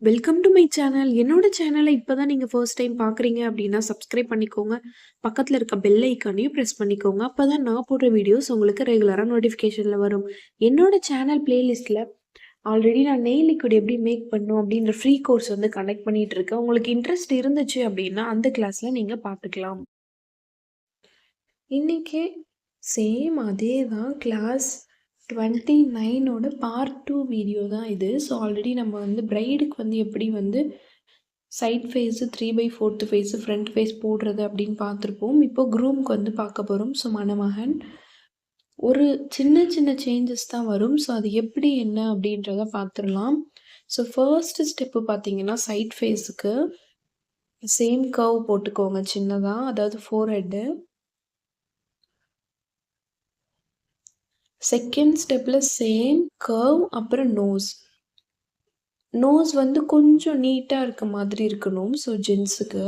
Welcome to my channel. என்னோட சேனலை இப்பதான் நீங்க ஃபர்ஸ்ட் டைம் பார்க்குறீங்க அப்படின்னா, சப்ஸ்கிரைப் பண்ணிக்கோங்க. பக்கத்துல இருக்க பெல் ஐக்கானையும் பிரஸ் பண்ணிக்கோங்க. அப்பதான் நான் போடுற வீடியோஸ் உங்களுக்கு ரெகுலரா நோட்டிஃபிகேஷன்ல வரும். என்னோட சேனல் பிளேலிஸ்ட்ல ஆல்ரெடி நான் நெயில் லிக்விட் எப்படி மேக் பண்ணணும் அப்படின்ற ஃப்ரீ கோர்ஸ் வந்து கண்டக்ட் பண்ணிட்டு இருக்கேன். உங்களுக்கு இன்ட்ரெஸ்ட் இருந்துச்சு அப்படின்னா, அந்த கிளாஸ்ல நீங்க பார்த்துக்கலாம். இன்னைக்கு சேம் அதே தான் கிளாஸ் 29ஓட பார்ட் 2 வீடியோ தான் இது. ஸோ ஆல்ரெடி நம்ம வந்து பிரைடுக்கு வந்து எப்படி வந்து side face 3/4 face front face போடுறது அப்படின்னு பார்த்துருப்போம். இப்போ க்ரூம்க்கு வந்து பார்க்க போகிறோம். ஸோ மணமகன் ஒரு சின்ன சின்ன சேஞ்சஸ் தான் வரும். ஸோ அது எப்படி என்ன அப்படின்றத பார்த்துடலாம். ஸோ ஃபர்ஸ்ட் ஸ்டெப்பு பார்த்தீங்கன்னா சைட் ஃபேஸுக்கு சேம் கர்வ் போட்டுக்கோங்க சின்னதாக, அதாவது ஃபோர்ஹெட்டு. செகண்ட் ஸ்டெப்பில் சேம் கர்வ், அப்புறம் நோஸ் வந்து கொஞ்சம் நீட்டாக இருக்க மாதிரி இருக்கணும். ஸோ ஜென்ஸுக்கு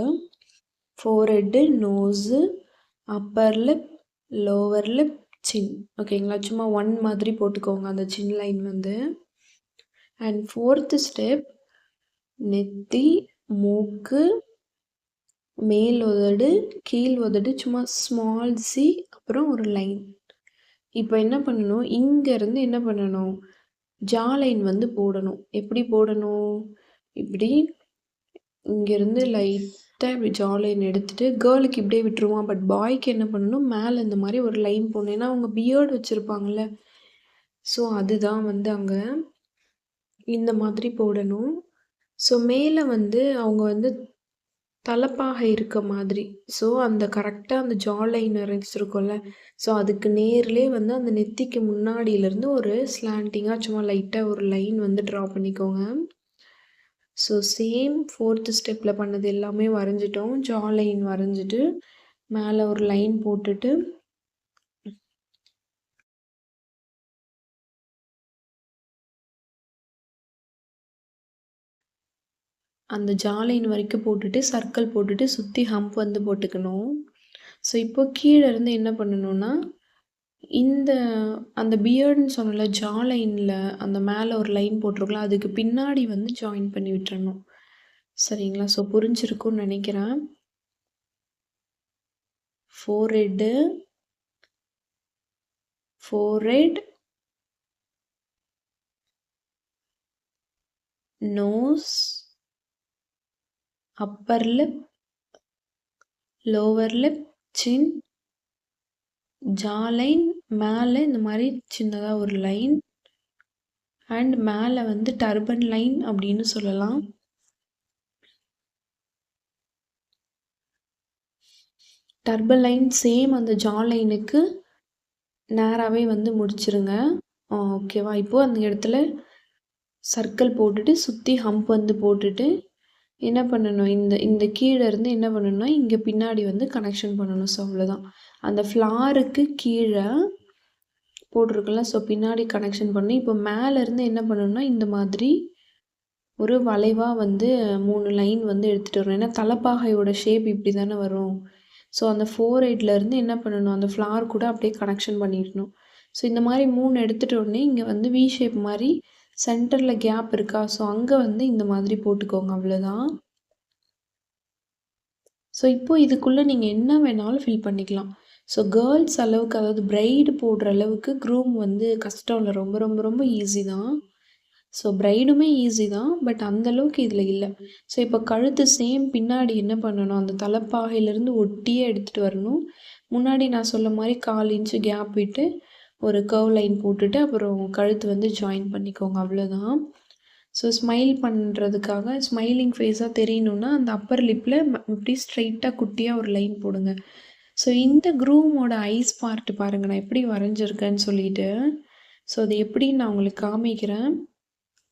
forehead, nose, upper lip, lower lip, chin. ஓகேங்களா? சும்மா ஒன் மாதிரி போட்டுக்கோங்க அந்த சின் லைன் வந்து. அண்ட் ஃபோர்த்து ஸ்டெப் நெத்தி, மூக்கு, மேல் உதடு, கீழ் உதடு, சும்மா ஸ்மால் சி, அப்புறம் ஒரு லைன். இப்போ என்ன பண்ணணும், இங்கேருந்து என்ன பண்ணணும், ஜா லைன் வந்து போடணும். எப்படி போடணும், இப்படி இங்கேருந்து லைட்டாக இப்படி ஜா லைன் எடுத்துகிட்டு, கேர்ளுக்கு இப்படியே விட்டுருவான். பட் பாய்க்கு என்ன பண்ணணும், மேலே இந்த மாதிரி ஒரு லைன் போடணும். ஏன்னா அவங்க பியர்டு வச்சுருப்பாங்கள்ல, ஸோ அதுதான் வந்து அங்கே இந்த மாதிரி போடணும். ஸோ மேலே வந்து அவங்க வந்து தலைப்பாக இருக்க மாதிரி, ஸோ அந்த கரெக்டாக அந்த ஜா லைன் வரைஞ்சிருக்கோம்ல, ஸோ அதுக்கு நேர்லேயே வந்து அந்த நெத்திக்கு முன்னாடியிலேருந்து ஒரு ஸ்லாண்டிங்காக சும்மா லைட்டாக ஒரு லைன் வந்து ட்ரா பண்ணிக்கோங்க. ஸோ சேம் ஃபோர்த்து ஸ்டெப்பில் பண்ணது எல்லாமே வரைஞ்சிட்டோம். ஜா லைன் வரைஞ்சிட்டு மேலே ஒரு லைன் போட்டுட்டு அந்த ஜா லைன் வரைக்கும் போட்டுட்டு சர்க்கிள் போட்டுட்டு சுற்றி ஹம்ப் வந்து போட்டுக்கணும். ஸோ இப்போ கீழே இருந்து என்ன பண்ணணும்னா, இந்த அந்த பியர்டுன்னு சொன்னல ஜா லைனில் அந்த மேலே ஒரு லைன் போட்டிருக்கலாம், அதுக்கு பின்னாடி வந்து ஜாயின் பண்ணி விட்டுறணும். சரிங்களா? ஸோ புரிஞ்சிருக்கும்னு நினைக்கிறேன். Forehead, forehead, nose, upper lip, lower lip, chin, jaw line, மேலே இந்த மாதிரி சின்னதாக ஒரு லைன், அண்ட் மேலே வந்து டர்பன் லைன் அப்படின்னு சொல்லலாம். டர்பன் லைன் சேம் அந்த ஜா லைனுக்கு நேராகவே வந்து முடிச்சிருங்க. ஓகேவா? இப்போது அந்த இடத்துல சர்க்கிள் போட்டுட்டு சுற்றி ஹம்ப் வந்து போட்டுட்டு என்ன பண்ணணும், இந்த கீழே இருந்து என்ன பண்ணணும்னா இங்கே பின்னாடி வந்து கனெக்ஷன் பண்ணணும். ஸோ அவ்வளோதான். அந்த ஃப்ளாருக்கு கீழே போட்டிருக்குல்ல, ஸோ பின்னாடி கனெக்ஷன் பண்ணணும். இப்போ மேலேருந்து என்ன பண்ணணும்னா இந்த மாதிரி ஒரு வளைவாக வந்து 3 லைன் வந்து எடுத்துகிட்டு வரணும். ஏன்னா தலைப்பாகையோட ஷேப் இப்படி தானே வரும். ஸோ அந்த ஃபோர்ஹெட்லேருந்து என்ன பண்ணணும், அந்த ஃப்ளார் கூட அப்படியே கனெக்ஷன் பண்ணிடணும். ஸோ இந்த மாதிரி 3 எடுத்துகிட்ட உடனே இங்கே வந்து வி ஷேப் மாதிரி சென்டரில் கேப் இருக்கா, ஸோ அங்கே வந்து இந்த மாதிரி போட்டுக்கோங்க. அவ்வளோதான். ஸோ இப்போது இதுக்குள்ளே நீங்கள் என்ன வேணாலும் ஃபில் பண்ணிக்கலாம். ஸோ கேர்ள்ஸ் அளவுக்கு, அதாவது பிரைடு போடுற அளவுக்கு க்ரூம் வந்து கஷ்டம் இல்லை, ரொம்ப ரொம்ப ரொம்ப ஈஸி தான். ஸோ பிரைடுமே ஈஸி தான், பட் அந்தளவுக்கு இதில் இல்லை. ஸோ இப்போ கழுத்து சேம் பின்னாடி என்ன பண்ணணும், அந்த தலைப்பாகையிலேருந்து ஒட்டியே எடுத்துகிட்டு வரணும். முன்னாடி நான் சொல்ல மாதிரி 1/4 இன்ச்சு கேப் விட்டு ஒரு கர்வ் லைன் போட்டுட்டு அப்புறம் கழுத்து வந்து ஜாயின் பண்ணிக்கோங்க. அவ்வளோதான். ஸோ ஸ்மைல் பண்ணுறதுக்காக ஸ்மைலிங் ஃபேஸாக தெரியணுன்னா அந்த அப்பர் லிப்பில் இப்படி ஸ்ட்ரைட்டாக குட்டியாக ஒரு லைன் போடுங்க. ஸோ இந்த க்ரூமோட ஐஸ் பார்ட் பாருங்கள், நான் எப்படி வரைஞ்சிருக்கேன்னு சொல்லிட்டு. ஸோ அது எப்படின்னு நான் உங்களுக்கு காமிக்கிறேன்.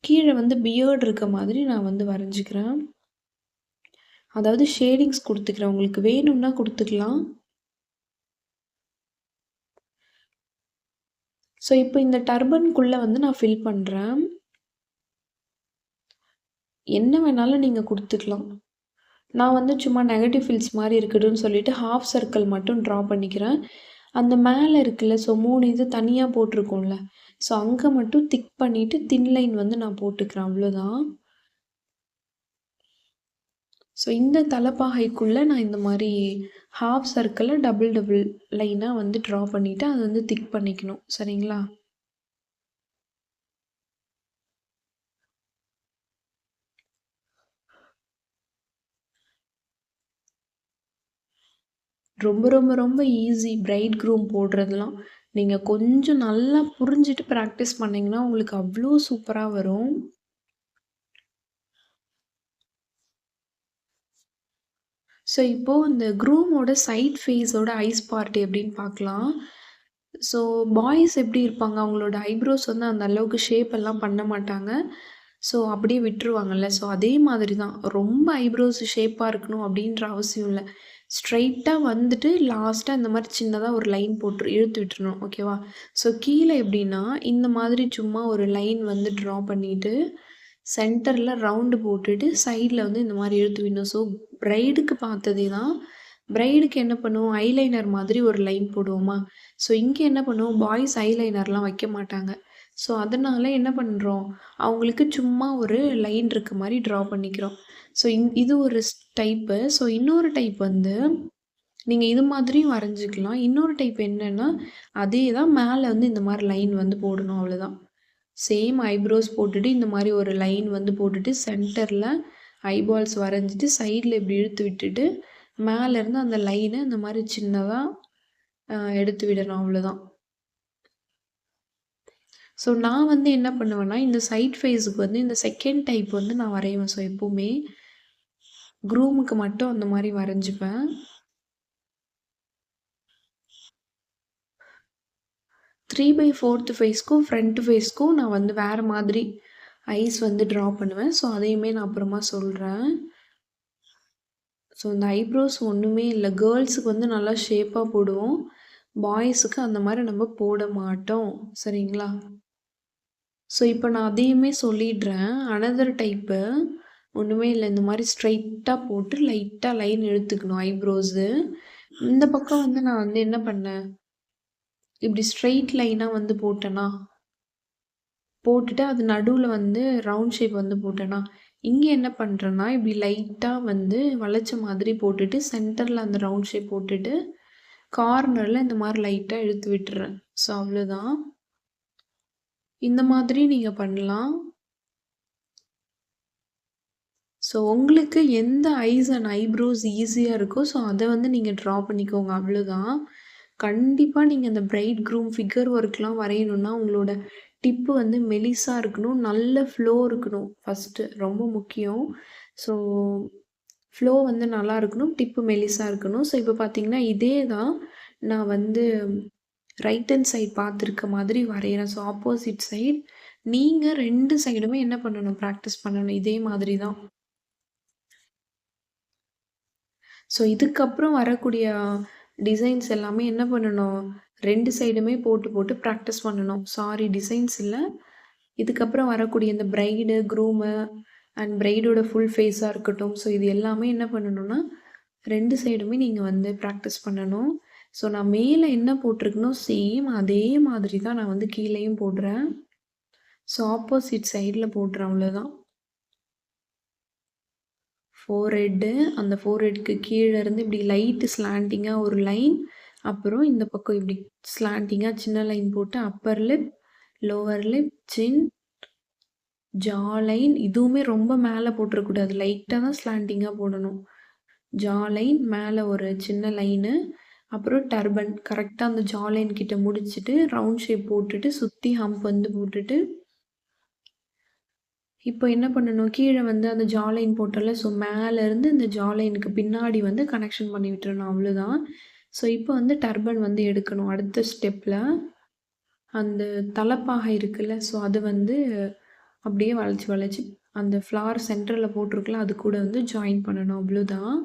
கீழே வந்து பியர்டு இருக்க மாதிரி நான் வந்து வரைஞ்சிக்கிறேன். அதாவது ஷேடிங்ஸ் கொடுத்துக்கிறேன், உங்களுக்கு வேணும்னா கொடுத்துக்கலாம். ஸோ இப்போ இந்த டர்பனுக்குள்ளே வந்து நான் ஃபில் பண்ணுறேன். என்ன வேணாலும் நீங்கள் கொடுத்துக்கலாம். நான் வந்து சும்மா நெகட்டிவ் ஃபில்ஸ் மாதிரி இருக்குதுன்னு சொல்லிட்டு ஹாஃப் சர்க்கிள் மட்டும் ட்ரா பண்ணிக்கிறேன். அந்த மேலே இருக்குல்ல, ஸோ 3 இது தனியாக போட்டிருக்கோம்ல, ஸோ அங்கே மட்டும் திக் பண்ணிவிட்டு தின் லைன் வந்து நான் போட்டுக்கிறேன். அவ்வளோதான். ஸோ இந்த தலைப்பாகைக்குள்ள நான் இந்த மாரி ஹாஃப் சர்க்கிள டபுள் டபுள் லைனா வந்து ட்ரா பண்ணிட்டு அத வந்து திக் பண்ணிக்கணும். சரிங்களா? ரொம்ப ரொம்ப ரொம்ப ஈஸி பிரைட் க்ரூம் போடுறதெல்லாம். நீங்க கொஞ்சம் நல்லா புரிஞ்சுட்டு ப்ராக்டிஸ் பண்ணீங்கன்னா, உங்களுக்கு அவ்ளோ சூப்பரா வரும். ஸோ இப்போ இந்த க்ரூமோட சைட் ஃபேஸோட ஐஸ் பார்ட் எப்படின்னு பார்க்கலாம். ஸோ பாய்ஸ் எப்படி இருப்பாங்க, அவங்களோட ஐப்ரோஸ் வந்து அந்த அளவுக்கு ஷேப் எல்லாம் பண்ண மாட்டாங்க. ஸோ அப்படியே விட்டுருவாங்கல்ல. ஸோ அதே மாதிரி தான். ரொம்ப ஐப்ரோஸ் ஷேப்பா இருக்கணும் அப்படின்ற அவசியம் இல்ல. ஸ்ட்ரெயிட்டா வந்துட்டு லாஸ்ட்டா இந்த மாரி சின்னதா ஒரு லைன் போட்டு இழுத்து விட்டுறணும். ஓகேவா? ஸோ கீழ எப்படின்னா, இந்த மாதிரி சும்மா ஒரு லைன் வந்து ட்ரா பண்ணிட்டு, சென்டர்ல ரவுண்டு போட்டுட்டு, சைட்ல வந்து இந்த மாரி இழுத்து விடணும். ஸோ பிரைடுக்கு பார்த்ததே தான். பிரைடுக்கு என்ன பண்ணுவோம், ஐலைனர் மாதிரி ஒரு லைன் போடுவோமா? ஸோ இங்க என்ன பண்ணுவோம், பாய்ஸ் ஐலைனர்லாம் வைக்க மாட்டாங்க. ஸோ அதனால என்ன பண்றோம், அவங்களுக்கு சும்மா ஒரு லைன் இருக்க மாரி ட்ரா பண்ணிக்கிறோம். ஸோ இது ஒரு டைப்பு. ஸோ இன்னொரு டைப் வந்து, நீங்க இது மாதிரியும் வரைஞ்சுக்கலாம். இன்னொரு டைப் என்னன்னா, அதே தான் மேல வந்து இந்த மாரி லைன் வந்து போடணும் அவ்வளோதான். சேம் ஐப்ரோஸ் போட்டுட்டு, இந்த மாரி ஒரு லைன் வந்து போட்டுட்டு, சென்டர்ல ஐபால்ஸ் வரைஞ்சிட்டு, சைட்ல இப்படி இழுத்து விட்டுட்டு, மேலேருந்து அந்த லைன இந்த மாரி சின்னதா எடுத்து விடணும் அவ்வளோதான். ஸோ நான் வந்து என்ன பண்ணுவேன்னா, இந்த சைட் ஃபேஸுக்கு வந்து இந்த செகண்ட் டைப் வந்து நான் வரைவேன். ஸோ எப்பவுமே க்ரூமுக்கு மட்டும் அந்த மாரி வரைஞ்சுப்பேன். 3/4 ஃபேஸ்க்கும் ஃப்ரண்ட் ஃபேஸ்க்கும் நான் வந்து வேற மாதிரி ஐஸ் வந்து ட்ரா பண்ணுவேன். ஸோ அதையுமே நான் அப்புறமா சொல்றேன். ஸோ இந்த ஐப்ரோஸ் ஒண்ணுமே இல்ல. கேர்ள்ஸுக்கு வந்து நல்லா ஷேப்பா போடுவோம். பாய்ஸுக்கு அந்த மாரி நம்ம போட மாட்டோம். சரிங்களா? ஸோ இப்போ நான் அதையுமே சொல்லிடுறேன். அனதர் டைப்பு ஒண்ணுமே இல்ல. இந்த மாரி ஸ்ட்ரெயிட்டா போட்டு லைட்டா லைன் இழுத்துக்கணும் ஐப்ரோஸு. இந்த பக்கம் வந்து நான் வந்து என்ன பண்ணேன், இப்படி ஸ்ட்ரெயிட் லைனா வந்து போட்டேனா, போட்டுட்டு அது நடுவுல வந்து ரவுண்ட் ஷேப் வந்து போட்டேனா, இங்க என்ன பண்றேன்னா, இப்படி லைட்டா வந்து வளைச்ச மாதிரி போட்டுட்டு, சென்டர்ல அந்த ரவுண்ட் ஷேப் போட்டுட்டு, கார்னர்ல இந்த மாரி லைட்டா இழுத்து விட்டுறேன். ஸோ அவ்வளோதான். இந்த மாதிரி நீங்க பண்ணலாம். ஸோ உங்களுக்கு எந்த ஐஸ் அண்ட் ஐப்ரோஸ் ஈஸியா இருக்கோ, ஸோ அத வந்து நீங்க ட்ரா பண்ணிக்கோங்க அவ்வளோதான். கண்டிப்பா நீங்க அந்த பிரைட் க்ரூம் ஃபிகர் ஒர்க்லாம் வரையணும்னா, உங்களோட டிப்பு வந்து மெலிசா இருக்கணும். நல்ல ஃப்ளோ இருக்கணும் ஃபர்ஸ்ட்டு. ரொம்ப முக்கியம். ஸோ ஃப்ளோ வந்து நல்லா இருக்கணும். டிப்பு மெலிசா இருக்கணும். ஸோ இப்போ பார்த்தீங்கன்னா, இதே தான் நான் வந்து ரைட் ஹேண்ட் சைட் பார்த்துருக்க மாதிரி வரையிறேன். So opposite side. நீங்க 2 சைடுமே என்ன பண்ணணும், பிராக்டிஸ் பண்ணணும். இதே மாதிரி தான். ஸோ இதுக்கப்புறம் வரக்கூடிய டிசைன்ஸ் எல்லாமே என்ன பண்ணணும், 2 சைடுமே போட்டு போட்டு ப்ராக்டிஸ் பண்ணணும். சாரி டிசைன்ஸ் இல்ல. இதுக்கப்புறம் வரக்கூடிய இந்த பிரைடு, க்ரூமு அண்ட் பிரைடோட ஃபுல் ஃபேஸா இருக்கட்டும். ஸோ இது எல்லாமே என்ன பண்ணணும்னா, 2 சைடுமே நீங்க வந்து ப்ராக்டிஸ் பண்ணணும். ஸோ நான் மேல என்ன போட்டிருக்கனோ சேம் அதே மாதிரி தான் நான் வந்து கீழேயும் போடுறேன். ஸோ ஆப்போசிட் சைடுல போடுறேன் அவ்வளோதான். ஃபோர்ஹெட்டு, அந்த ஃபோர்ஹெட்க்கு கீழ இருந்து இப்படி லைட் ஸ்லாண்டிங்கா ஒரு லைன். அப்புறம் இந்த பக்கம் இப்படி ஸ்லாண்டிங்கா சின்ன லைன் போட்டு Appar lip, lower lip, chin, jaw line. இதுவுமே ரொம்ப மேல போட்டுறக்கூடாது. லைட்டா தான் ஸ்லாண்டிங்கா போடணும். ஜா லைன், மேல ஒரு சின்ன லைனு. அப்புறம் டர்பன். கரெக்ட்டா அந்த ஜா லைன் கிட்ட முடிச்சுட்டு, ரவுண்ட் ஷேப் போட்டுட்டு, சுத்தி ஹம்ப் வந்து போட்டுட்டு இப்போ என்ன பண்ணணும், கீழ வந்து அந்த ஜா லைன் போட்டோம்ல, ஸோ மேலேருந்து இந்த ஜா லைனுக்கு பின்னாடி வந்து கனெக்ஷன் பண்ணி விட்டுறணும் அவ்வளோதான். ஸோ இப்போ வந்து டர்பன் வந்து எடுக்கணும். அடுத்த ஸ்டெப்ல அந்த தலப்பாகை இருக்குல்ல, ஸோ அது வந்து அப்படியே வளைச்சு வளைச்சு அந்த ஃப்ளார் சென்டர்ல போட்டிருக்குல்ல, அது கூட வந்து ஜாயின் பண்ணணும் அவ்வளோதான்.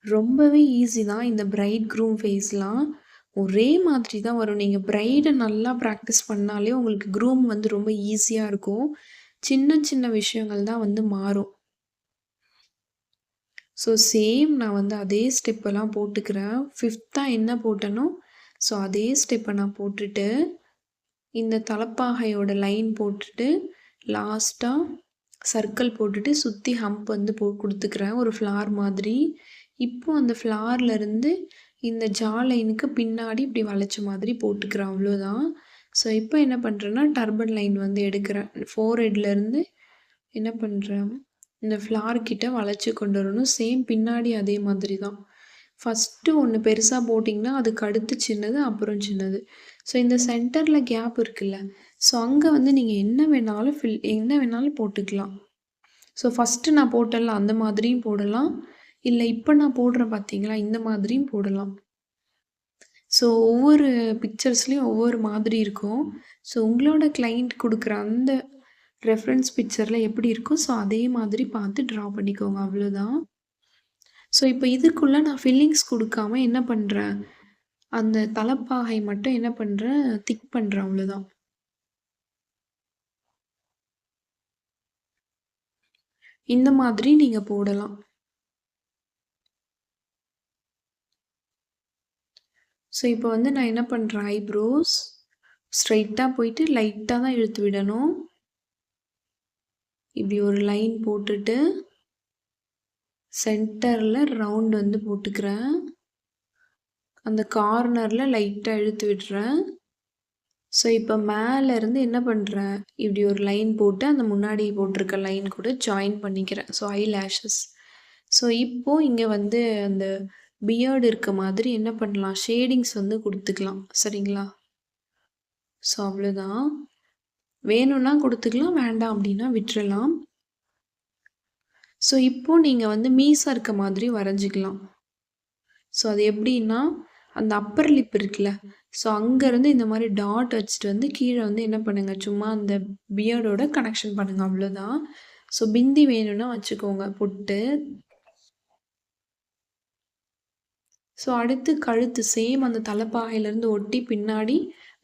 ரொம்பவே ஈஸி தான் இந்த பிரைட் க்ரூம் ஃபேஸ்லாம். ஒரே மாதிரி தான் வரும். நீங்க பிரைட நல்லா ப்ராக்டிஸ் பண்ணாலே உங்களுக்கு க்ரூம் வந்து ரொம்ப ஈஸியா இருக்கும். சின்ன சின்ன விஷயங்கள் தான் வந்து மாறும். ஸோ சேம் நான் வந்து அதே ஸ்டெப்பெல்லாம் போட்டுக்கிறேன். 5த்தாக என்ன போட்டேனோ ஸோ அதே ஸ்டெப்பை நான் போட்டுட்டு இந்த தலப்பாகையோட லைன் போட்டுட்டு லாஸ்ட்டாக சர்க்கிள் போட்டுட்டு சுற்றி ஹம்ப் வந்து கொடுத்துக்கிறேன் ஒரு ஃப்ளார் மாதிரி. இப்போ அந்த ஃப்ளார்லேருந்து இந்த ஜா லைனுக்கு பின்னாடி இப்படி வளைச்ச மாதிரி போட்டுக்கிறேன், அவ்வளோதான். ஸோ இப்போ என்ன பண்ணுறேன்னா டர்பன் லைன் வந்து எடுக்கிறேன். ஃபோர்ஹெட்லேருந்து என்ன பண்ணுறேன், இந்த ஃப்ளார் கிட்ட வளைச்சி கொண்டு வரணும். சேம் பின்னாடி அதே மாதிரி தான். ஃபஸ்ட்டு ஒன்று பெருசாக போட்டிங்கன்னா அதுக்கு அடுத்து சின்னது, அப்புறம் சின்னது. ஸோ இந்த சென்டரில் கேப் இருக்குல்ல, ஸோ அங்கே வந்து நீங்கள் என்ன வேணாலும் போட்டுக்கலாம். ஸோ ஃபஸ்ட்டு நான் போட்டேன்ல அந்த மாதிரியும் போடலாம், இல்லை இப்போ நான் போடுறேன் பார்த்தீங்களா இந்த மாதிரியும் போடலாம். ஸோ ஒவ்வொரு பிக்சர்ஸ்லேயும் ஒவ்வொரு மாதிரி இருக்கும். ஸோ உங்களோட கிளைண்ட் கொடுக்குற அந்த ரெஃபரன்ஸ் பிக்சரில் எப்படி இருக்கோ ஸோ அதே மாதிரி பார்த்து ட்ரா பண்ணிக்கோங்க, அவ்வளோதான். ஸோ இப்போ இதுக்குள்ளே நான் ஃபில்லிங்ஸ் கொடுக்காம என்ன பண்ணுறேன், அந்த தலப்பாகை மட்டும் என்ன பண்ணுறேன் திக் பண்ணுறேன், அவ்வளோதான். இந்த மாதிரி நீங்கள் போடலாம். ஸோ இப்போ வந்து நான் என்ன பண்ணுறேன், ஐப்ரோஸ் ஸ்ட்ரைட்டாக போயிட்டு லைட்டாக தான் இழுத்து விடணும். இப்படி ஒரு லைன் போட்டுட்டு சென்டரில் ரவுண்ட் வந்து போட்டுக்கிறேன். அந்த கார்னரில் லைட்டாக இழுத்து விடுறேன். ஸோ இப்போ மேலேருந்து என்ன பண்ணுறேன், இப்படி ஒரு லைன் போட்டு அந்த முன்னாடி போட்டிருக்க லைன் கூட ஜாயின் பண்ணிக்கிறேன். So I lashes. ஸோ இப்போது இங்கே வந்து அந்த பியர்டு இருக்க மாதிரி என்ன பண்ணலாம், ஷேடிங்ஸ் வந்து கொடுத்துக்கலாம், சரிங்களா. ஸோ அவ்வளோதான். வேணும்னா கொடுத்துக்கலாம், வேண்டாம் அப்படின்னா விட்டுறலாம். ஸோ இப்போது நீங்கள் வந்து மீசா இருக்க மாதிரி வரைஞ்சிக்கலாம். ஸோ அது எப்படின்னா அந்த அப்பர் லிப் இருக்குல்ல, ஸோ அங்கேருந்து இந்த மாதிரி டாட் வச்சுட்டு வந்து கீழே வந்து என்ன பண்ணுங்கள், சும்மா அந்த பியர்டோட கனெக்ஷன் பண்ணுங்கள், அவ்வளோதான். ஸோ பிந்தி வேணும்னா வச்சுக்கோங்க பொட்டு. ஸோ அடுத்து கழுத்து சேம் அந்த தலைப்பாகையிலேருந்து ஒட்டி பின்னாடி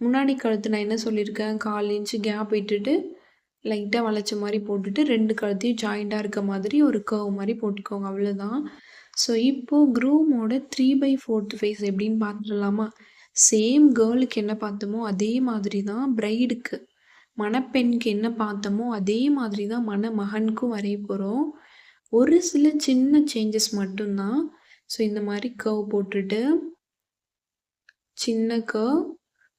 முன்னாடி கழுத்து நான் என்ன சொல்லியிருக்கேன், 1/4 இன்ச்சு கேப் விட்டுட்டு லைட்டாக வளைச்ச மாதிரி போட்டுட்டு 2 கழுத்தையும் ஜாயிண்டாக இருக்க மாதிரி ஒரு கர்வ் மாதிரி போட்டுக்கோங்க, அவ்வளோதான். ஸோ இப்போது க்ரூமோட 3/4 ஃபேஸ் எப்படின்னு பார்த்துடலாமா. சேம் கேர்ளுக்கு என்ன பார்த்தோமோ அதே மாதிரி தான் பிரைடுக்கு, மணப்பெண்ணுக்கு என்ன பார்த்தோமோ அதே மாதிரி தான் மணமகனுக்கும் வரைய போகிறோம். ஒரு சில சின்ன சேஞ்சஸ் மட்டும்தான். ஸோ இந்த மாதிரி கர்வ் போட்டுட்டு சின்ன கர்வ்,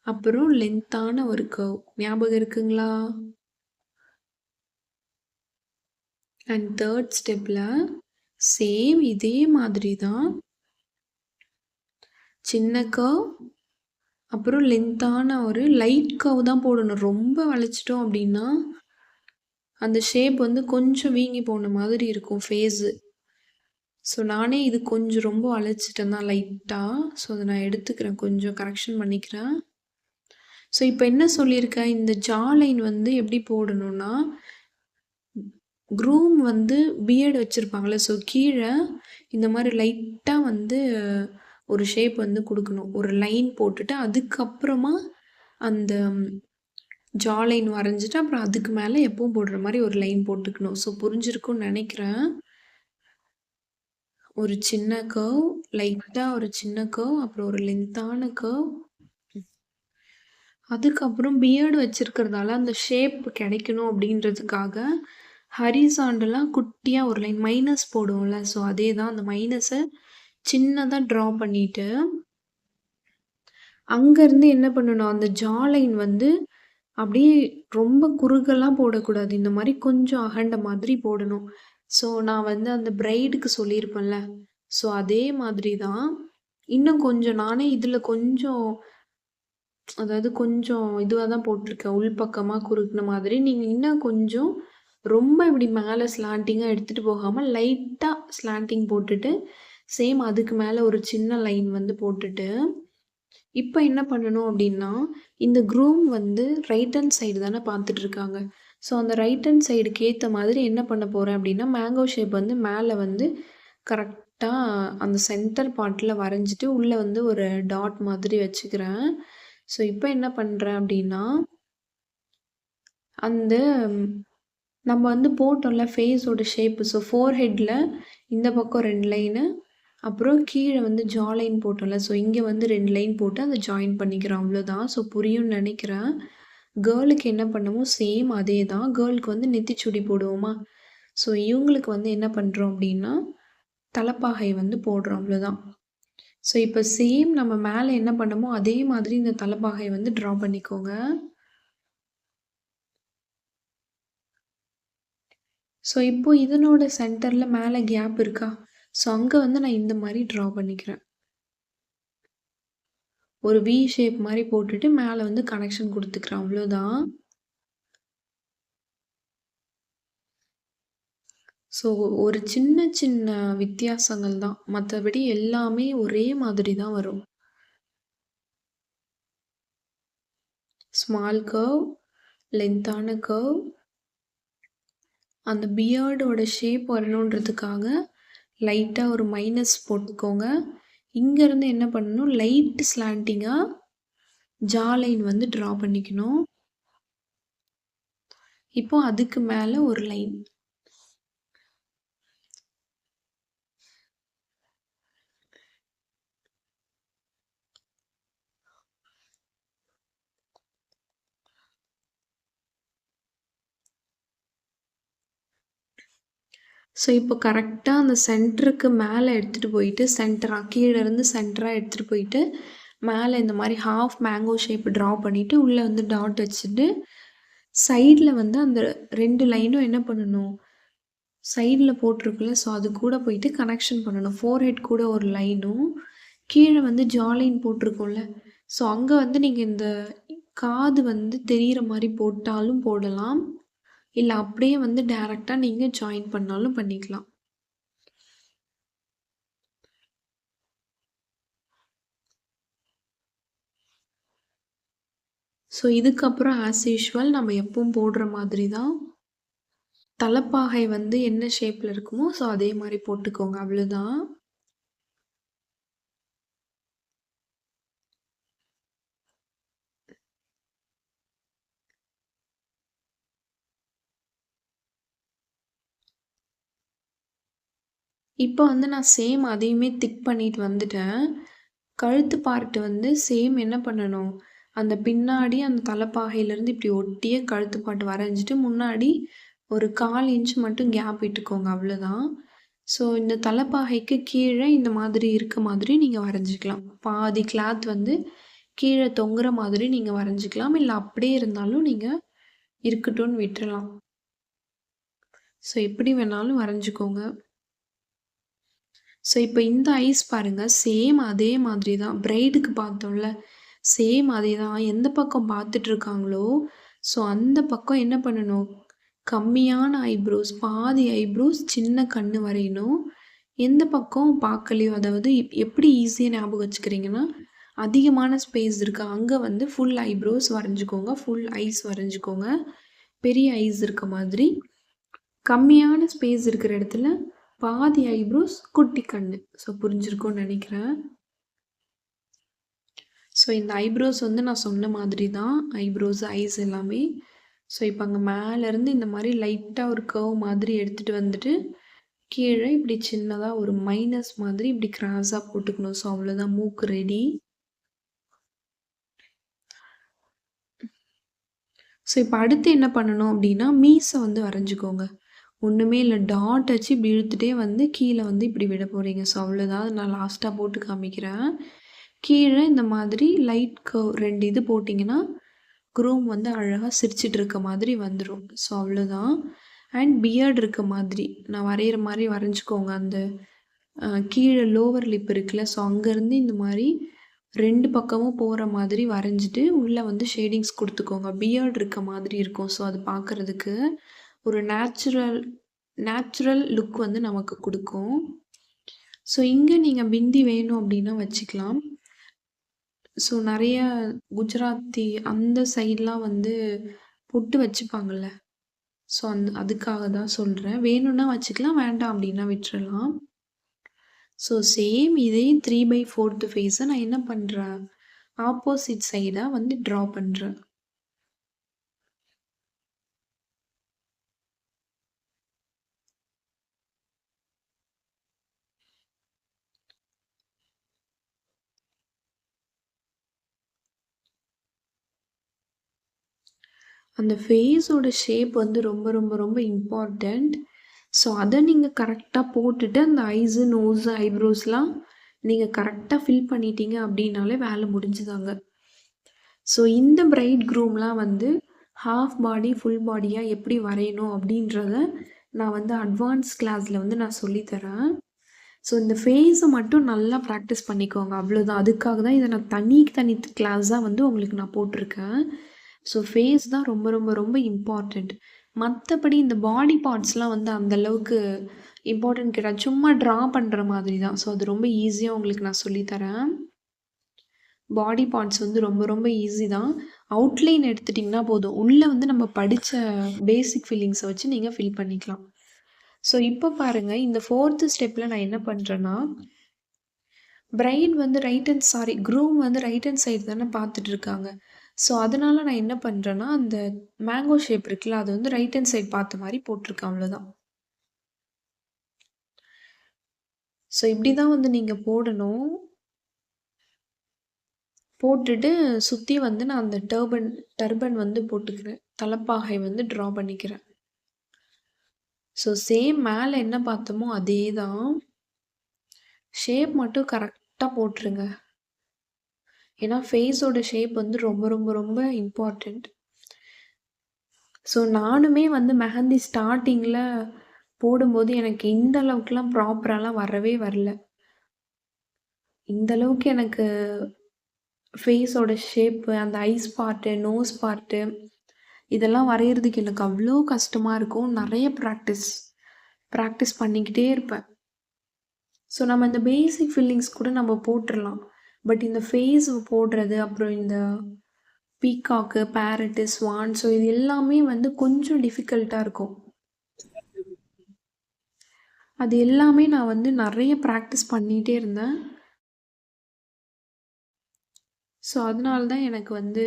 அப்புறம் லென்த்தான ஒரு கர்வ், ஞாபகம் இருக்குங்களா. அண்ட் தேர்ட் ஸ்டெப்பில் சேம் இதே மாதிரி தான் சின்ன கர்வ், அப்புறம் லென்த்தான ஒரு லைட் கர்வ் தான் போடணும். ரொம்ப வளைச்சிட்டோம் அப்படின்னா அந்த ஷேப் வந்து கொஞ்சம் வீங்கி போன மாதிரி இருக்கும் ஃபேஸு. ஸோ நானே இது கொஞ்சம் ரொம்ப வளைச்சிட்டேன் தான் லைட்டாக. ஸோ அதை நான் எடுத்துக்கிறேன், கொஞ்சம் கரெக்ஷன் பண்ணிக்கிறேன். ஸோ இப்போ என்ன சொல்லியிருக்கேன், இந்த ஜா லைன் வந்து எப்படி போடணும்னா, க்ரூம் வந்து பியர்டு வச்சுருப்பாங்களே, ஸோ கீழே இந்த மாதிரி லைட்டாக வந்து ஒரு ஷேப் வந்து கொடுக்கணும், ஒரு லைன் போட்டுட்டு அதுக்கப்புறமா அந்த ஜா லைன் வரைஞ்சிட்டு அப்புறம் அதுக்கு மேலே எப்பவும் போடுற மாதிரி ஒரு லைன் போட்டுக்கணும். ஸோ புரிஞ்சிருக்கும்னு நினைக்கிறேன். ஒரு சின்ன கர்வ், லைட்டாக ஒரு சின்ன கர்வ், அப்புறம் ஒரு லென்த்தான கர்வ், அதுக்கப்புறம் பியர்டு வச்சுருக்கிறதால அந்த ஷேப் கிடைக்கணும் அப்படின்றதுக்காக ஹரிசாண்டலாக குட்டியாக ஒரு லைன் மைனஸ் போடுவோம்ல, ஸோ அதே தான் அந்த மைனஸை சின்னதாக ட்ரா பண்ணிவிட்டு அங்கேருந்து என்ன பண்ணணும், அந்த ஜா லைன் வந்து அப்படியே ரொம்ப குறுகெல்லாம் போடக்கூடாது, இந்த மாதிரி கொஞ்சம் அகண்ட மாதிரி போடணும். ஸோ நான் வந்து அந்த பிரைடுக்கு சொல்லியிருப்பேன்ல, ஸோ அதே மாதிரி தான். இன்னும் கொஞ்சம் நானே இதில் கொஞ்சம் அதாவது கொஞ்சம் இதுவாக தான் போட்டிருக்கேன், உள்பக்கமாக குறுக்குன மாதிரி. நீங்கள் இன்னும் கொஞ்சம் ரொம்ப இப்படி மேலே ஸ்லாண்டிங்காக எடுத்துகிட்டு போகாமல் லைட்டாக ஸ்லாண்டிங் போட்டுட்டு சேம் அதுக்கு மேலே ஒரு சின்ன லைன் வந்து போட்டுட்டு இப்போ என்ன பண்ணணும் அப்படின்னா, இந்த க்ரூம் வந்து ரைட் ஹேண்ட் சைடு தானே பார்த்துட்ருக்காங்க. ஸோ அந்த ரைட் ஹேண்ட் சைடுக்கு ஏற்ற மாதிரி என்ன பண்ண போகிறேன் அப்படின்னா, மேங்கோ ஷேப் வந்து மேலே வந்து கரெக்டாக அந்த சென்டர் பார்ட்டில் வரைஞ்சிட்டு உள்ளே வந்து ஒரு டாட் மாதிரி வச்சுக்கிறேன். ஸோ இப்போ என்ன பண்ணுறேன் அப்படின்னா, அந்த நம்ம வந்து போட்டோம்ல ஃபேஸோட ஷேப்பு. ஸோ ஃபோர்ஹெட்ல இந்த பக்கம் 2 லைனு, அப்புறம் கீழ வந்து ஜா லைன் போட்டோம்ல. ஸோ இங்க வந்து 2 லைன் போட்டு அத ஜாயின் பண்ணிக்கிறோம் அவ்வளோதான். ஸோ புரியும்னு நெனைக்கிறேன். கேர்ளுக்கு என்ன பண்ணமோ சேம் அதே தான். கேர்ளுக்கு வந்து நெத்திச்சுடி போடுவோமா? ஸோ இவங்களுக்கு வந்து என்ன பண்றோம் அப்டின்னா, தலப்பாகை வந்து போடுறோம் அவ்வளோதான். ஸோ இப்ப சேம் நம்ம மேல என்ன பண்ணமோ அதே மாதிரி இந்த தலப்பாகை வந்து ட்ரா பண்ணிக்கோங்க. ஸோ இப்போ இதனோட சென்டர்ல மேல கேப் இருக்கா? ஸோ அங்க வந்து நான் இந்த மாரி ட்ரா பண்ணிக்கிறேன். ஒரு வி ஷேப் மாரி போட்டுட்டு மேல வந்து கனெக்ஷன் குடுத்துக்கிறேன் அவ்வளோதான். ஸோ ஒரு சின்ன சின்ன வித்தியாசங்கள் தான். மத்தபடி எல்லாமே ஒரே மாதிரி தான் வரும். ஸ்மால் கர்வ், லென்த்தான கர்வ், அந்த பியர்டோட ஷேப் வரணுன்றதுக்காக லைட்டா ஒரு மைனஸ் போட்டுக்கோங்க. இங்கேருந்து என்ன பண்ணணும், லைட் ஸ்லாண்டிங்கா ஜா லைன் வந்து ட்ரா பண்ணிக்கணும். இப்போ அதுக்கு மேல ஒரு லைன். ஸோ இப்போ கரெக்ட்டா அந்த சென்டருக்கு மேல எடுத்துட்டு போயிட்டு, கீழ இருந்து சென்டரா எடுத்துட்டு போயிட்டு, மேல இந்த மாரி ஹாஃப் மேங்கோ ஷேப் ட்ரா பண்ணிட்டு, உள்ள வந்து டாட் வச்சுட்டு, சைடுல வந்து அந்த 2 லைனும் என்ன பண்ணணும், சைடுல போட்டிருக்குல்ல, ஸோ அது கூட போயிட்டு கனெக்ஷன் பண்ணணும். ஃபோர்ஹெட் கூட ஒரு லைனும், கீழ வந்து ஜா லைன் போட்டிருக்கோம்ல, ஸோ அங்க வந்து நீங்க இந்த காது வந்து தெரியிற மாரி போட்டாலும் போடலாம். இல்ல அப்படியே வந்து டைரக்ட்டா நீங்க ஜாயின் பண்ணாலும் பண்ணிக்கலாம். ஸோ இதுக்கப்புறம் ஆஸ் யூஷுவல் நம்ம எப்பவும் போடுற மாதிரி தான். தலப்பாகை வந்து என்ன ஷேப்ல இருக்குமோ, ஸோ அதே மாரி போட்டுக்கோங்க அவ்வளோதான். இப்போ வந்து நான் சேம் அதையுமே திக் பண்ணிட்டு வந்துட்டேன். கழுத்து பார்ட் வந்து சேம் என்ன பண்ணணும், அந்த பின்னாடி அந்த தலப்பாகையிலேருந்து இப்படி ஒட்டியே கழுத்து பார்ட் வரைஞ்சிட்டு, முன்னாடி ஒரு 1/4 இன்ச் மட்டும் கேப் விட்டுக்கோங்க அவ்வளோதான். ஸோ இந்த தலப்பாகைக்கு கீழ இந்த மாதிரி இருக்க மாதிரி நீங்க வரைஞ்சிக்கலாம். பாதி கிளாத் வந்து கீழ தொங்குற மாதிரி நீங்க வரைஞ்சிக்கலாம். இல்ல அப்படியே இருந்தாலும் நீங்க இருக்கட்டும்னு விட்டுறலாம். ஸோ எப்படி வேணாலும் வரைஞ்சிக்கோங்க. ஸோ இப்போ இந்த ஐஸ் பாருங்க, சேம் அதே மாதிரி தான். பிரைடுக்கு பார்த்தோம்ல, சேம் அதே தான். எந்த பக்கம் பார்த்துட்டு இருக்காங்களோ, ஸோ அந்த பக்கம் என்ன பண்ணணும், கம்மியான ஐப்ரோஸ், பாதி ஐப்ரோஸ், சின்ன கண்ணு வரையணும். எந்த பக்கம் பார்க்கலையோ, அதாவது எப்படி ஈஸியா ஞாபகம் வச்சுக்கிறீங்கன்னா, அதிகமான ஸ்பேஸ் இருக்கு. அங்க வந்து ஃபுல் ஐப்ரோஸ் வரைஞ்சுக்கோங்க. ஃபுல் ஐஸ் வரைஞ்சுக்கோங்க. பெரிய ஐஸ் இருக்க மாதிரி. கம்மியான ஸ்பேஸ் இருக்கிற இடத்துல பாதி ஐப்ரோஸ், குட்டி கண்ணு. ஸோ புரிஞ்சிருக்கும்னு நெனைக்கிறேன். ஸோ இந்த ஐப்ரோஸ் வந்து நான் சொன்ன மாதிரி தான். ஐப்ரோஸ், ஐஸ் எல்லாமே. ஸோ இப்போ அங்கே மேலேருந்து இந்த மாதிரி லைட்டாக ஒரு கர்வ் மாதிரி எடுத்துகிட்டு வந்துட்டு, கீழே இப்படி சின்னதாக ஒரு மைனஸ் மாதிரி இப்படி கிராஸாக போட்டுக்கணும். ஸோ அவ்வளோதான், மூக்கு ரெடி. ஸோ இப்போ அடுத்து என்ன பண்ணணும் அப்படின்னா, மீசை வந்து வரைஞ்சிக்கோங்க. ஒன்றுமே இல்லை, டாட் வச்சு இப்படி இழுத்துட்டே வந்து கீழே வந்து இப்படி விட போகிறீங்க. ஸோ அவ்வளோதான், நான் லாஸ்ட்டாக போட்டு காமிக்கிறேன். கீழே இந்த மாதிரி லைட் கர்வ் 2 இது போட்டிங்கன்னா, குரூம் வந்து அழகாக சிரிச்சிட்டு இருக்க மாதிரி வந்துடும். ஸோ அவ்வளோதான். அண்ட் பியர்ட் இருக்க மாதிரி நான் வரைகிற மாதிரி வரைஞ்சிக்கோங்க. அந்த கீழே லோவர் லிப் இருக்குல்ல, ஸோ அங்கேருந்து இந்த மாதிரி 2 பக்கமும் போகிற மாதிரி வரைஞ்சிட்டு, உள்ளே வந்து ஷேடிங்ஸ் கொடுத்துக்கோங்க. பியர்ட் இருக்க மாதிரி இருக்கும். ஸோ அது பார்க்குறதுக்கு ஒரு நேச்சுரல் லுக் வந்து நமக்கு கொடுக்கும். ஸோ இங்கே நீங்கள் பிந்தி வேணும் அப்படின்னா வச்சுக்கலாம். ஸோ நிறைய குஜராத்தி அந்த சைட்லாம் வந்து பொட்டு வச்சுப்பாங்கள்ல. ஸோ அதுக்காக தான் சொல்கிறேன். வேணும்னா வச்சுக்கலாம், வேண்டாம் அப்படின்னா விட்டுறலாம். ஸோ சேம் இதே 3/4 ஃபேஸை நான் என்ன பண்ணுறேன், ஆப்போசிட் சைடாக வந்து ட்ரா பண்ணுறேன். அந்த ஃபேஸோட ஷேப் வந்து ரொம்ப ரொம்ப ரொம்ப இம்பார்ட்டண்ட். ஸோ அதை நீங்கள் கரெக்டாக போட்டுட்டு அந்த ஐஸு, நோஸு, ஐப்ரோஸ்லாம் நீங்கள் கரெக்டாக ஃபில் பண்ணிட்டீங்க அப்படின்னாலே வேலை முடிஞ்சுதாங்க. ஸோ இந்த பிரைட் க்ரூம்லாம் வந்து ஹாஃப் பாடி, ஃபுல் பாடியாக எப்படி வரையணும் அப்படின்றத நான் வந்து அட்வான்ஸ் கிளாஸில் வந்து நான் சொல்லித்தரேன். ஸோ இந்த ஃபேஸை மட்டும் நல்லா ப்ராக்டிஸ் பண்ணிக்கோங்க, அவ்வளோதான். அதுக்காக தான் இதை நான் தனி கிளாஸாக வந்து உங்களுக்கு நான் போட்டிருக்கேன். ஸோ ஃபேஸ் தான் ரொம்ப ரொம்ப ரொம்ப இம்பார்ட்டண்ட். மற்றபடி இந்த பாடி பார்ட்ஸ்லாம் வந்து அந்தளவுக்கு இம்பார்ட்டன்ட் கிடையாது, சும்மா ட்ரா பண்ணுற மாதிரி தான். ஸோ அது ரொம்ப ஈஸியாக உங்களுக்கு நான் சொல்லித்தரேன். பாடி பார்ட்ஸ் வந்து ரொம்ப ரொம்ப ஈஸி தான். அவுட்லைன் எடுத்துட்டிங்கன்னா போதும், உள்ளே வந்து நம்ம படித்த பேசிக் ஃபீலிங்ஸை வச்சு நீங்கள் ஃபில் பண்ணிக்கலாம். ஸோ இப்போ பாருங்கள், இந்த 4th ஸ்டெப்பில் நான் என்ன பண்ணுறேன்னா, பிரைட் வந்து க்ரூம் வந்து ரைட் ஹேண்ட் சைடு தானே பார்த்துட்டு இருக்காங்க. ஸோ அதனால நான் என்ன பண்ணுறேன்னா, அந்த மேங்கோ ஷேப் இருக்குல்ல, அது வந்து ரைட் ஹேண்ட் சைடு பார்த்த மாதிரி போட்டிருக்கேன், அவ்வளோதான். ஸோ இப்படி தான் வந்து நீங்கள் போடணும். போட்டுட்டு சுற்றி வந்து நான் அந்த டர்பன் வந்து போட்டுக்கிறேன், தலைப்பாகை வந்து ட்ரா பண்ணிக்கிறேன். ஸோ சேம் மேலே என்ன பார்த்தோமோ அதே தான், ஷேப் மட்டும் கரெக்டாக போட்டுருங்க. ஏன்னா ஃபேஸோட ஷேப் வந்து ரொம்ப ரொம்ப ரொம்ப இம்பார்ட்டண்ட். ஸோ நானுமே வந்து மெஹந்தி ஸ்டார்டிங்கில் போடும்போது எனக்கு இந்த அளவுக்குலாம் ப்ராப்பராலாம் வரவே வரல. இந்த அளவுக்கு எனக்கு ஃபேஸோட ஷேப்பு, அந்த ஐஸ் பார்ட்டு, நோஸ் பார்ட்டு இதெல்லாம் வரைகிறதுக்கு எனக்கு அவ்வளோ கஷ்டமாக இருக்கும். நிறைய ப்ராக்டிஸ் பண்ணிக்கிட்டே இருப்பேன். ஸோ நம்ம இந்த பேசிக் ஃபில்லிங்ஸ் கூட நம்ம போட்டுடலாம். பட் இந்த ஃபேஸ் போடுறது, அப்புறம் இந்த பீகாக்கு, பேரட்டு, ஸ்வான், ஸோ இது எல்லாமே வந்து கொஞ்சம் டிஃபிகல்ட்டாக இருக்கும். அது எல்லாமே நான் வந்து நிறைய ப்ராக்டிஸ் பண்ணிகிட்டே இருந்தேன். ஸோ அதனால தான் எனக்கு வந்து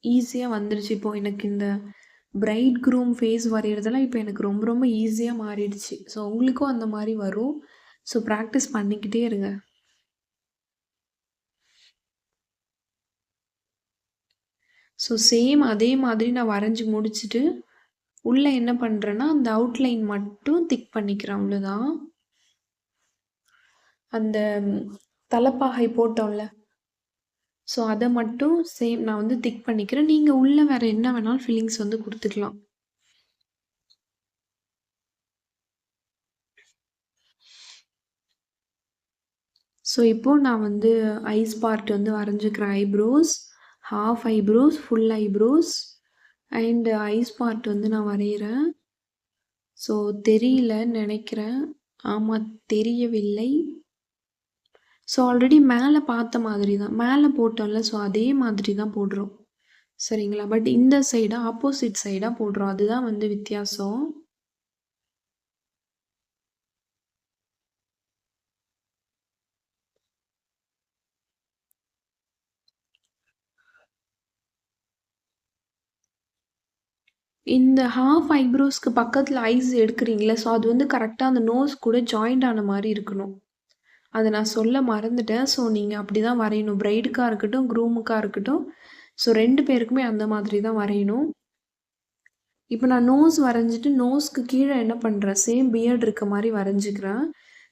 ஈஸியாக வந்துடுச்சு. இப்போது எனக்கு இந்த பிரைட் க்ரூம் ஃபேஸ் வரைகிறதெல்லாம் இப்போ எனக்கு ரொம்ப ரொம்ப ஈஸியாக மாறிடுச்சு. ஸோ உங்களுக்கும் அந்த மாதிரி வரும். ஸோ ப்ராக்டிஸ் பண்ணிக்கிட்டே இருங்க. ஸோ சேம் அதே மாதிரி நான் வரைஞ்சி முடிச்சுட்டு உள்ளே என்ன பண்ணுறேன்னா, அந்த அவுட்லைன் மட்டும் திக் பண்ணிக்கிறேன், அவ்வளோதான். அந்த தலைப்பாகை போட்டோம்ல, ஸோ அதை மட்டும் சேம் நான் வந்து திக் பண்ணிக்கிறேன். நீங்கள் உள்ளே வேறு என்ன வேணாலும் ஃபில்லிங்ஸ் வந்து கொடுத்துக்கலாம். ஸோ இப்போது நான் வந்து ஐஸ் பார்ட் வந்து வரைஞ்சிக்கிறேன். Eyebrows, half eyebrows, full eyebrows and eyes part வந்து நான் வரைகிறேன். ஸோ தெரியலன்னு நினைக்கிறேன். ஆமாம், தெரியவில்லை. ஸோ ஆல்ரெடி மேலே பார்த்த மாதிரி தான், மேலே போட்டோம்ல, ஸோ அதே மாதிரி தான் போடுறோம், சரிங்களா? பட் இந்த சைடாக ஆப்போசிட் சைடாக போடுறோம், அதுதான் வந்து வித்தியாசம். இந்த ஹாஃப் ஐப்ரோஸ்க்கு பக்கத்தில் ஐஸ் எடுக்கிறீங்களே, ஸோ அது வந்து கரெக்டாக அந்த நோஸ் கூட ஜாயிண்ட் ஆன மாதிரி இருக்கணும். அதை நான் சொல்ல மறந்துட்டேன். ஸோ நீங்கள் அப்படி தான் வரையணும், பிரைடுக்காக இருக்கட்டும், க்ரூமுக்காக இருக்கட்டும். ஸோ 2 பேருக்குமே அந்த மாதிரி தான் வரையணும். இப்போ நான் நோஸ் வரைஞ்சிட்டு நோஸ்க்கு கீழே என்ன பண்ணுறேன், சேம் பியர்டு இருக்க மாதிரி வரைஞ்சிக்கிறேன்.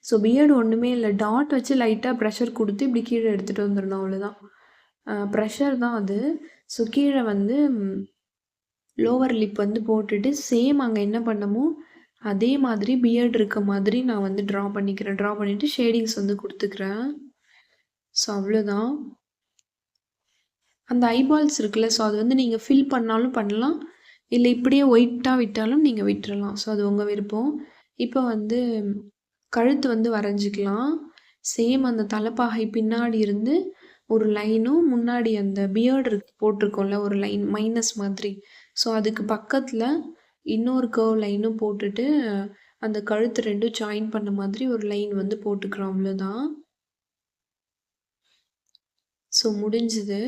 ஸோ பியர்டு ஒன்றுமே இல்லை, டாட் வச்சு லைட்டாக ப்ரெஷர் கொடுத்து இப்படி கீழே எடுத்துகிட்டு வந்துடணும், அவ்வளோதான். ப்ரெஷர் தான் அது. ஸோ கீழே வந்து லோவர் லிப் வந்து போட்டுட்டு சேம் அங்கே என்ன பண்ணமோ அதே மாதிரி பியர்டு இருக்க மாதிரி நான் வந்து ட்ரா பண்ணிவிட்டு ஷேடிங்ஸ் வந்து கொடுத்துக்கிறேன். ஸோ அவ்வளோதான். அந்த ஐபால்ஸ் இருக்குல்ல, ஸோ அது வந்து நீங்கள் ஃபில் பண்ணாலும் பண்ணலாம், இல்லை இப்படியே ஒயிட்டாக விட்டாலும் நீங்கள் விட்டுறலாம். ஸோ அது உங்கள் விருப்பம். இப்போ வந்து கழுத்து வந்து வரைஞ்சிக்கலாம். சேம் அந்த தலைப்பாகை பின்னாடி இருந்து ஒரு லைனும், முன்னாடி அந்த பியர்டு போட்டிருக்கோம்ல ஒரு லைன் மைனஸ் மாதிரி, ஸோ அதுக்கு பக்கத்தில் இன்னொரு கர்வ் லைனும் போட்டுட்டு அந்த கழுத்து 2ம் ஜாயின் பண்ண மாதிரி ஒரு லைன் வந்து போட்டுக்கிறோம், அவ்வளோதான். ஸோ முடிஞ்சுது.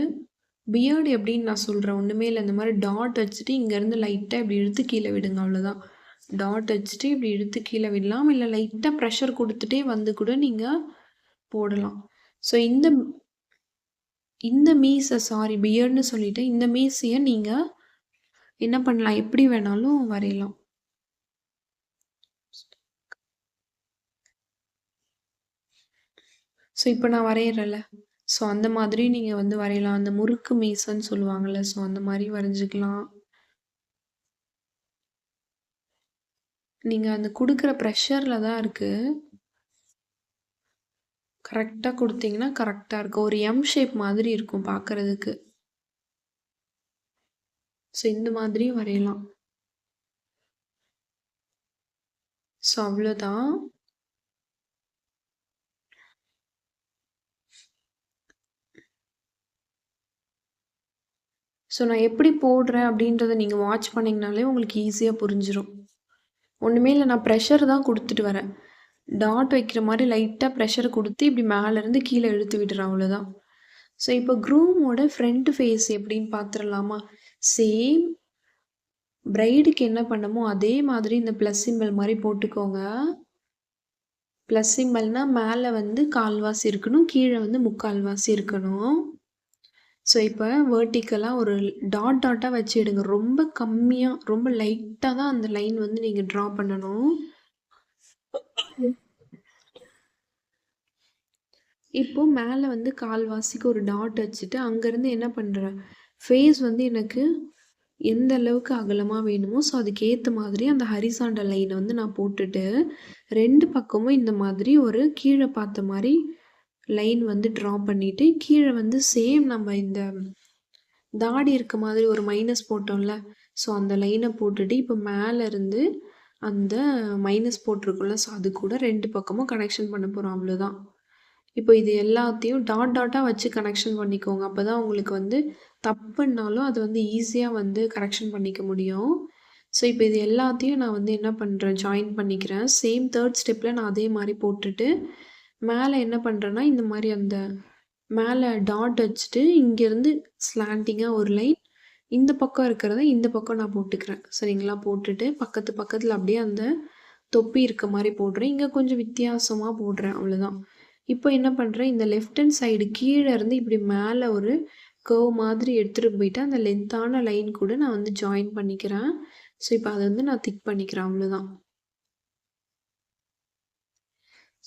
பியர்டு எப்படின்னு நான் சொல்கிறேன், ஒன்றுமே இல்லை, இந்த மாதிரி டாட் வச்சுட்டு இங்கேருந்து லைட்டாக இப்படி இழுத்து கீழே விடுங்க, அவ்வளோதான். டாட் வச்சுட்டு இப்படி இழுத்து கீழே விடலாம், இல்லை லைட்டாக ப்ரெஷர் கொடுத்துட்டே வந்து கூட நீங்கள் போடலாம். ஸோ இந்த மீஸை, சாரி பியர்டுன்னு சொல்லிவிட்டு, இந்த மீஸையை நீங்கள் என்ன பண்ணலாம், எப்படி வேணாலும் வரையலாம். ஸோ இப்போ நான் வரையிறேன்ல, ஸோ அந்த மாதிரி நீங்கள் வந்து வரையலாம். அந்த முறுக்கு மீசன்னு சொல்லுவாங்கள்ல, ஸோ அந்த மாதிரி வரைஞ்சிக்கலாம். நீங்கள் அந்த கொடுக்குற ப்ரெஷரில் தான் இருக்குது. கரெக்டாக கொடுத்தீங்கன்னா கரெக்டாக இருக்கும். ஒரு எம் ஷேப் மாதிரி இருக்கும் பார்க்குறதுக்கு. ஸோ இந்த மாதிரியும் வரையலாம். ஸோ அவ்வளோதான். ஸோ நான் எப்படி போடுறேன் அப்படின்றத நீங்கள் வாட்ச் பண்ணிங்கனாலே உங்களுக்கு ஈஸியாக புரிஞ்சிடும். ஒன்றுமே இல்லை, நான் ப்ரெஷர் தான் கொடுத்துட்டு வரேன். டாட் வைக்கிற மாதிரி லைட்டாக ப்ரெஷர் கொடுத்து இப்படி மேலேருந்து கீழே இழுத்து விடுறேன், அவ்வளோதான். ஸோ இப்போ க்ரூமோட ஃப்ரண்ட் ஃபேஸ் எப்படின்னு பார்த்துடலாமா? சேம் பிரைடுக்கு என்ன பண்ணமோ அதே மாதிரி இந்த ப்ளஸ் சிம்பிள் மாதிரி போட்டுக்கோங்க. ப்ளஸ் சிம்பிள்னால் மேலே வந்து கால்வாசி இருக்கணும், கீழே வந்து முக்கால்வாசி இருக்கணும். ஸோ இப்போ வேர்ட்டிக்கலாக ஒரு டாட் டாட்டாக வச்சு எடுங்க. ரொம்ப கம்மியாக, ரொம்ப லைட்டாக தான் அந்த லைன் வந்து நீங்கள் ட்ரா பண்ணணும். இப்போது மேலே வந்து கால்வாசிக்கு ஒரு டாட் வச்சுட்டு அங்கேருந்து என்ன பண்ணுறேன், ஃபேஸ் வந்து எனக்கு எந்த அளவுக்கு அகலமாக வேணுமோ ஸோ அதுக்கேற்ற மாதிரி அந்த ஹரிசாண்டல் லைனை வந்து நான் போட்டுட்டு 2 பக்கமும் இந்த மாதிரி ஒரு கீழே பார்த்த மாதிரி லைன் வந்து ட்ரா பண்ணிவிட்டு கீழே வந்து சேம் நம்ம இந்த தாடி இருக்க மாதிரி ஒரு மைனஸ் போட்டோம்ல, ஸோ அந்த லைனை போட்டுட்டு இப்போ மேலேருந்து அந்த மைனஸ் போட்டிருக்கோம்ல, ஸோ அது கூட 2 பக்கமும் கனெக்ஷன் பண்ண போகிறோம், அவ்வளோதான். இப்போ இது எல்லாத்தையும் டாட் டாட்டாக வச்சு கனெக்ஷன் பண்ணிக்கோங்க. அப்போ தான் உங்களுக்கு வந்து தப்புன்னாலும் அது வந்து ஈஸியாக வந்து கரெக்ஷன் பண்ணிக்க முடியும். ஸோ இப்போ இது எல்லாத்தையும் நான் வந்து என்ன பண்ணுறேன், ஜாயின் பண்ணிக்கிறேன். சேம் 3rd ஸ்டெப்பில் நான் அதே மாதிரி போட்டுட்டு மேலே என்ன பண்ணுறேன்னா இந்த மாதிரி அந்த மேலே டாட் வச்சுட்டு இங்கேருந்து ஸ்லாண்டிங்காக ஒரு லைன் இந்த பக்கம் இருக்கிறத இந்த பக்கம் நான் போட்டுக்கிறேன். சரிங்களா? போட்டுட்டு பக்கத்தில் அப்படியே அந்த தொப்பி இருக்க மாதிரி போடுறேன். இங்கே கொஞ்சம் வித்தியாசமாக போடுறேன், அவ்வளோதான். இப்போ என்ன பண்ணுறேன், இந்த லெஃப்ட் ஹேண்ட் சைடு கீழே இருந்து இப்படி மேலே ஒரு கர்வ் மாதிரி எடுத்துகிட்டு போயிட்டு அந்த லென்த்தான லைன் கூட நான் வந்து ஜாயின் பண்ணிக்கிறேன். ஸோ இப்போ அதை வந்து நான் திக் பண்ணிக்கிறேன், அவ்வளோதான்.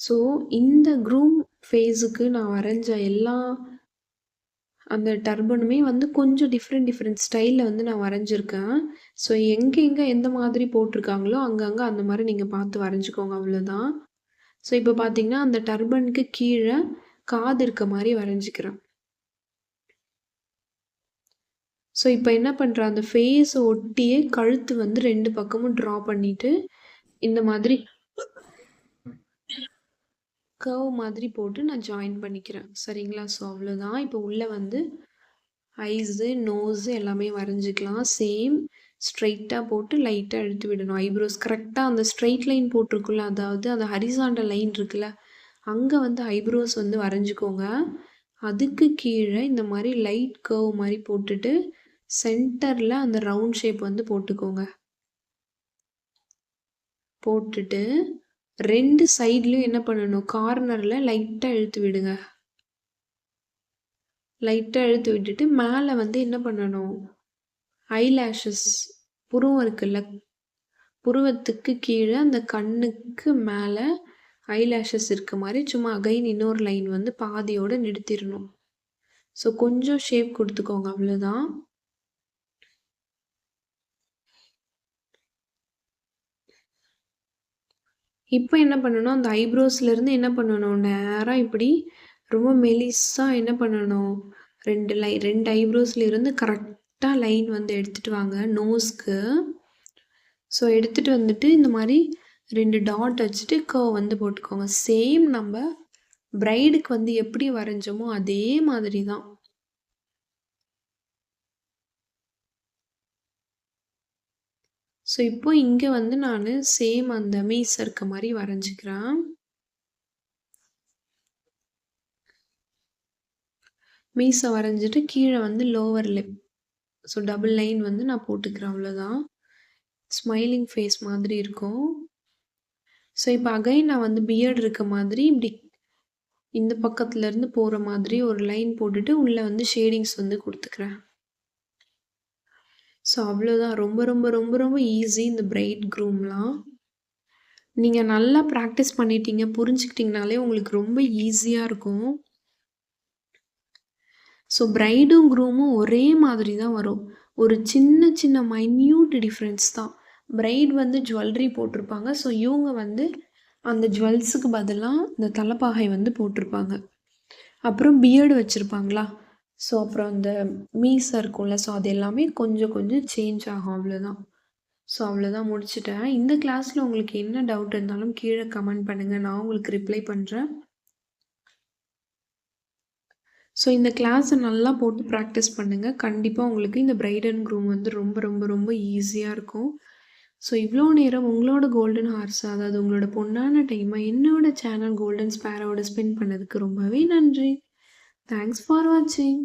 ஸோ இந்த க்ரூம் ஃபேஸுக்கு நான் வரைஞ்ச எல்லா அந்த டர்பனுமே வந்து கொஞ்சம் டிஃப்ரெண்ட் ஸ்டைலில் வந்து நான் வரைஞ்சிருக்கேன். ஸோ எங்கே எந்த மாதிரி போட்டிருக்காங்களோ அங்கங்கே அந்த மாதிரி நீங்கள் பார்த்து வரைஞ்சிக்கோங்க, அவ்வளோதான். ஸோ இப்போ பார்த்தீங்கன்னா அந்த டர்பனுக்கு கீழே காது இருக்க மாதிரி வரைஞ்சிக்கிறேன். ஸோ இப்போ என்ன பண்ணுறேன், அந்த ஃபேஸை ஒட்டியே கழுத்து வந்து 2 பக்கமும் ட்ரா பண்ணிவிட்டு இந்த மாதிரி கர்வ் மாதிரி போட்டு நான் ஜாயின் பண்ணிக்கிறேன். சரிங்களா? ஸோ அவ்வளோதான். இப்போ உள்ளே வந்து ஐஸு, நோஸு எல்லாமே வரைஞ்சிக்கலாம். சேம் ஸ்ட்ரைட்டாக போட்டு லைட்டாக இழுத்து விடணும். ஐப்ரோஸ் கரெக்டாக அந்த ஸ்ட்ரைட் லைன் போட்டிருக்குல்ல, அதாவது அந்த ஹரிசாண்டல் லைன் இருக்குல்ல, அங்கே வந்து ஐப்ரோஸ் வந்து வரைஞ்சிக்கோங்க. அதுக்கு கீழே இந்த மாதிரி லைட் கர்வ் மாதிரி போட்டுட்டு சென்டரில் அந்த ரவுண்ட் ஷேப் வந்து போட்டுக்கோங்க. போட்டுட்டு 2 சைட்லேயும் என்ன பண்ணணும், கார்னரில் லைட்டாக இழுத்து விடுங்க. லைட்டாக இழுத்து விட்டுட்டு மேலே வந்து என்ன பண்ணணும், ஐலேஷஸ் புருவம் இருக்குல்ல, புருவத்துக்கு கீழே அந்த கண்ணுக்கு மேலே ஐலேஷஸ் இருக்க மாதிரி சும்மா அகைன் இன்னொரு லைன் வந்து பாதியோடு நிறுத்திடணும். ஸோ கொஞ்சம் ஷேப் கொடுத்துக்கோங்க, அவ்வளோதான். இப்போ என்ன பண்ணணும், அந்த ஐப்ரோஸ்லேருந்து என்ன பண்ணணும், நேராக இப்படி ரொம்ப மெலிசாக என்ன பண்ணணும், 2 ஐப்ரோஸ்லேருந்து கரெக்டாக லைன் வந்து எடுத்துகிட்டு வாங்க நோஸ்க்கு. ஸோ எடுத்துகிட்டு வந்துட்டு இந்த மாதிரி 2 டாட் வச்சுட்டு கர்வ் வந்து போட்டுக்கோங்க. சேம் நம்ம பிரைடுக்கு வந்து எப்படி வரைஞ்சோமோ அதே மாதிரி தான். ஸோ இப்போ இங்கே வந்து நான் சேம் அந்த மீசை இருக்க மாதிரி வரைஞ்சிக்கிறேன். மீசை வரைஞ்சிட்டு கீழே வந்து lower lip, so double line வந்து நான் போட்டுக்கிறேன், அவ்வளோதான். ஸ்மைலிங் ஃபேஸ் மாதிரி இருக்கும். ஸோ இப்போ அகைன் நான் வந்து பியர்டு இருக்க மாதிரி இப்படி இந்த பக்கத்துலேருந்து போகிற மாதிரி ஒரு லைன் போட்டுட்டு உள்ளே வந்து ஷேடிங்ஸ் வந்து கொடுத்துக்கிறேன். ஸோ அவ்வளோதான். ரொம்ப ரொம்ப ரொம்ப ரொம்ப ஈஸி இந்த பிரைட் க்ரூம்லாம். நீங்க நல்லா ப்ராக்டிஸ் பண்ணிட்டீங்க, புரிஞ்சுக்கிட்டீங்கனாலே உங்களுக்கு ரொம்ப ஈஸியா இருக்கும். ஸோ பிரைடும், க்ரூமும் ஒரே மாதிரி தான் வரும். ஒரு சின்ன சின்ன மைன்யூட் டிஃப்ரென்ஸ் தான். பிரைட் வந்து ஜுவல்லரி போட்டிருப்பாங்க. ஸோ இவங்க வந்து அந்த ஜுவல்ஸுக்கு பதிலா இந்த தலைப்பாகை வந்து போட்டிருப்பாங்க. அப்புறம் பியர்டு வச்சுருப்பாங்களா? ஸோ அப்புறம் அந்த மீசை இருக்கும்ல, ஸோ அது எல்லாமே கொஞ்சம் கொஞ்சம் சேஞ்ச் ஆகும் அவ்வளோதான். ஸோ அவ்வளோதான் முடிச்சுட்டேன். இந்த கிளாஸில் உங்களுக்கு என்ன டவுட் இருந்தாலும் கீழே கமெண்ட் பண்ணுங்கள். நான் உங்களுக்கு ரிப்ளை பண்ணுறேன். ஸோ இந்த கிளாஸை நல்லா போட்டு ப்ராக்டிஸ் பண்ணுங்கள். கண்டிப்பாக உங்களுக்கு இந்த பிரைட் அண்ட் க்ரூம் வந்து ரொம்ப ரொம்ப ரொம்ப ஈஸியாக இருக்கும். ஸோ இவ்வளோ நேரம் உங்களோட கோல்டன் ஹார்ஸ், அதாவது உங்களோட பொண்ணான டைமை என்னோட சேனல் கோல்டன் ஸ்பேரோட ஸ்பெண்ட் பண்ணதுக்கு ரொம்பவே நன்றி. தேங்க்ஸ் ஃபார் வாட்சிங்.